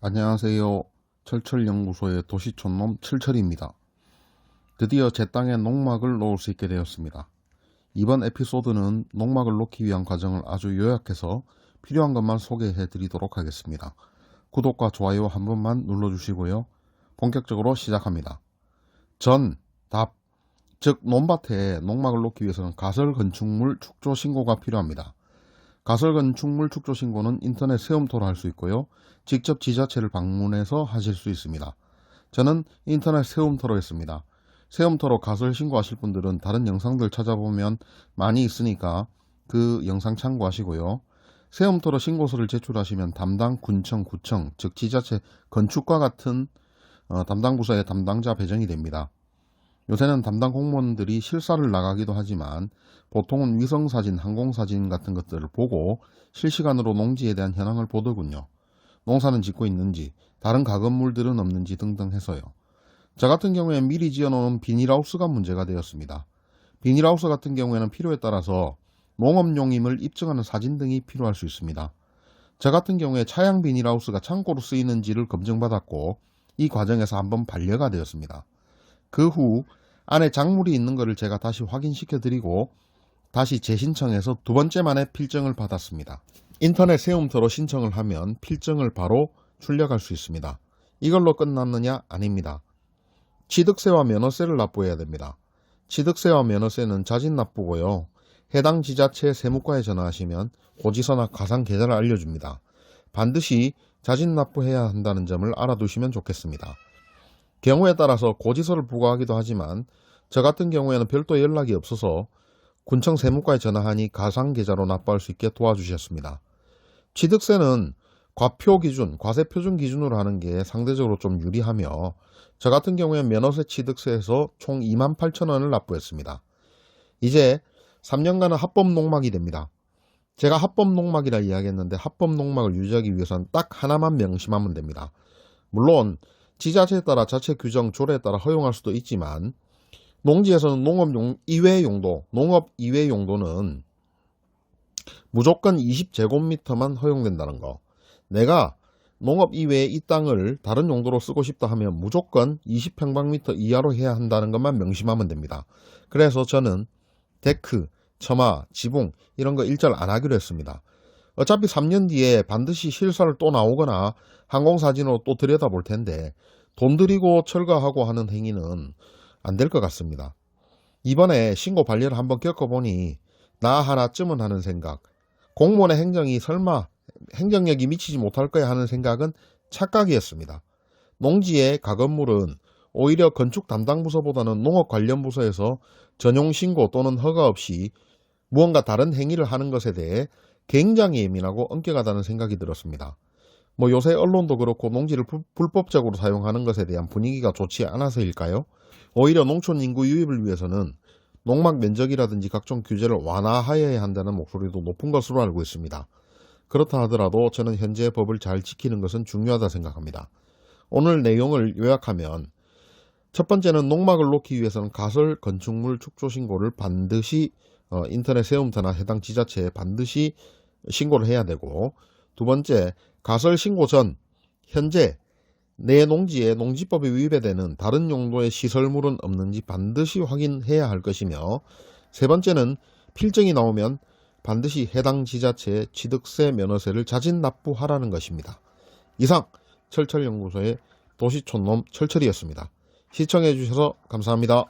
안녕하세요. 철철연구소의 도시촌놈 철철입니다. 드디어 제 땅에 농막을 놓을 수 있게 되었습니다. 이번 에피소드는 농막을 놓기 위한 과정을 아주 요약해서 필요한 것만 소개해 드리도록 하겠습니다. 구독과 좋아요 한 번만 눌러주시고요. 본격적으로 시작합니다. 답, 즉 논밭에 농막을 놓기 위해서는 가설건축물 축조 신고가 필요합니다. 가설건축물 축조 신고는 인터넷 세움토로 할 수 있고요. 직접 지자체를 방문해서 하실 수 있습니다. 저는 인터넷 세움토로 했습니다. 세움토로 가설 신고하실 분들은 다른 영상들 찾아보면 많이 있으니까 그 영상 참고하시고요. 세움토로 신고서를 제출하시면 담당 군청, 구청, 즉 지자체 건축과 같은 담당 부서의 담당자 배정이 됩니다. 요새는 담당 공무원들이 실사를 나가기도 하지만 보통은 위성사진, 항공사진 같은 것들을 보고 실시간으로 농지에 대한 현황을 보더군요. 농사는 짓고 있는지, 다른 가건물들은 없는지 등등 해서요. 저 같은 경우에 미리 지어놓은 비닐하우스가 문제가 되었습니다. 비닐하우스 같은 경우에는 필요에 따라서 농업용임을 입증하는 사진 등이 필요할 수 있습니다. 저 같은 경우에 차양 비닐하우스가 창고로 쓰이는지를 검증받았고 이 과정에서 한번 반려가 되었습니다. 그 후 안에 작물이 있는 것을 제가 다시 확인시켜 드리고 다시 재신청해서 두 번째 만에 필증을 받았습니다. 인터넷 세움터로 신청을 하면 필증을 바로 출력할 수 있습니다. 이걸로 끝났느냐? 아닙니다. 취득세와 면허세를 납부해야 됩니다. 취득세와 면허세는 자진 납부고요. 해당 지자체 세무과에 전화하시면 고지서나 가상 계좌를 알려줍니다. 반드시 자진 납부해야 한다는 점을 알아두시면 좋겠습니다. 경우에 따라서 고지서를 부과하기도 하지만 저 같은 경우에는 별도 연락이 없어서 군청 세무과에 전화하니 가상계좌로 납부할 수 있게 도와주셨습니다. 취득세는 과표 기준, 과세 표준 기준으로 하는 게 상대적으로 좀 유리하며 저 같은 경우에는 면허세 취득세에서 총 28,000원을 납부했습니다. 이제 3년간은 합법 농막이 됩니다. 제가 합법 농막이라 이야기했는데 합법 농막을 유지하기 위해서는 딱 하나만 명심하면 됩니다. 물론 지자체에 따라 자체 규정 조례에 따라 허용할 수도 있지만 농지에서는 농업 이외 용도는 무조건 20제곱미터만 허용된다는 거. 내가 농업 이외에 이 땅을 다른 용도로 쓰고 싶다 하면 무조건 20평방미터 이하로 해야 한다는 것만 명심하면 됩니다. 그래서 저는 데크, 처마, 지붕 이런 거 일절 안 하기로 했습니다. 어차피 3년 뒤에 반드시 실사를 또 나오거나 항공사진으로 또 들여다볼 텐데 돈 들이고 철거하고 하는 행위는 안 될 것 같습니다. 이번에 신고 반려를 한번 겪어보니 나 하나쯤은 하는 생각, 공무원의 행정이 설마 행정력이 미치지 못할 거야 하는 생각은 착각이었습니다. 농지의 가건물은 오히려 건축 담당 부서보다는 농업 관련 부서에서 전용 신고 또는 허가 없이 무언가 다른 행위를 하는 것에 대해 굉장히 예민하고 엄격하다는 생각이 들었습니다. 요새 언론도 그렇고 농지를 불법적으로 사용하는 것에 대한 분위기가 좋지 않아서일까요? 오히려 농촌 인구 유입을 위해서는 농막 면적이라든지 각종 규제를 완화하여야 한다는 목소리도 높은 것으로 알고 있습니다. 그렇다 하더라도 저는 현재 법을 잘 지키는 것은 중요하다 생각합니다. 오늘 내용을 요약하면 첫 번째는 농막을 놓기 위해서는 가설 건축물 축조 신고를 반드시 인터넷 세움터나 해당 지자체에 반드시 신고를 해야 되고, 두 번째, 가설 신고 전 현재 내 농지에 농지법에 위배되는 다른 용도의 시설물은 없는지 반드시 확인해야 할 것이며, 세 번째는 필증이 나오면 반드시 해당 지자체에 취득세 면허세를 자진 납부하라는 것입니다. 이상 철철연구소의 도시촌놈 철철이었습니다. 시청해 주셔서 감사합니다.